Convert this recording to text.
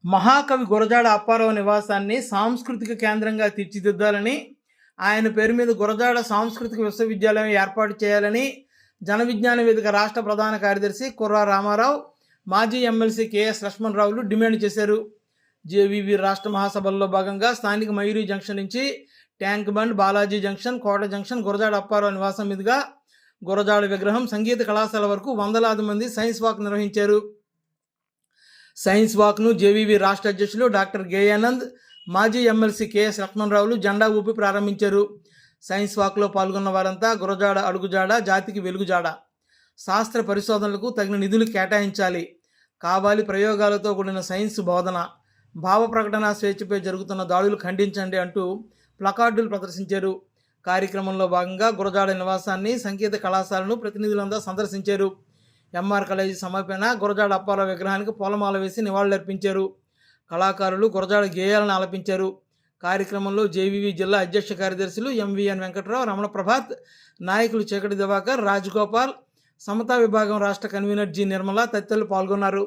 మహాకవి గురజాడ అప్పారావు నివాసాన్ని సాంస్కృతిక కేంద్రంగా తీర్చిదిద్దాలని, ఆయన పేరు మీద గురజాడ సాంస్కృతిక విశ్వవిద్యాలయం ఏర్పాటు చేయాలని జన విజ్ఞాన వేదిక రాష్ట్ర ప్రధాన కార్యదర్శి కుర్రా రామారావు, మాజీ ఎమ్మెల్సీ కెఎస్ లక్ష్మణరావులు డిమాండ్ చేశారు. జేవీవీ రాష్ట్ర మహాసభల్లో భాగంగా స్థానిక మయూరి జంక్షన్ నుంచి ట్యాంక్ బండ్, బాలాజీ జంక్షన్, కోట జంక్షన్, గురజాడ అప్పారావు నివాసం మీదుగా గురజాడ విగ్రహం, సంగీత కళాశాల వరకు వందలాది మంది సైన్స్ వాక్ నిర్వహించారు. సైన్స్ వాక్ను జేవీవీ రాష్ట్ర అధ్యక్షులు డాక్టర్ గేయానంద్, మాజీ ఎమ్మెల్సీ కెఎస్ లక్ష్మణరావులు జెండా ఊపి ప్రారంభించారు. సైన్స్ వాక్లో పాల్గొన్న వారంతా గురజాడ అడుగుజాడ, జాతికి వెలుగుజాడ, శాస్త్ర పరిశోధనలకు తగిన నిధులు కేటాయించాలి, కావాలి ప్రయోగాలతో కూడిన సైన్స్ బోధన, భావ ప్రకటన స్వేచ్ఛపై జరుగుతున్న దాడులు ఖండించండి అంటూ ప్లకార్డులు ప్రదర్శించారు. కార్యక్రమంలో భాగంగా గురజాడ నివాసాన్ని, సంగీత కళాశాలను ప్రతినిధులంతా సందర్శించారు. ఎంఆర్ కాలేజీ సమీపన గురజాడ అప్పారావు విగ్రహానికి పూలమాల వేసి నివాళులర్పించారు. కళాకారులు గురజాడ గేయాలను ఆలపించారు. కార్యక్రమంలో జేవీవీ జిల్లా అధ్యక్ష కార్యదర్శులు ఎంవీఎన్ వెంకట్రావు, రమణ ప్రభాత్, నాయకులు చీకటి దివాకర్, రాజగోపాల్, సమతా విభాగం రాష్ట్ర కన్వీనర్ జి నిర్మల తదితరులు పాల్గొన్నారు.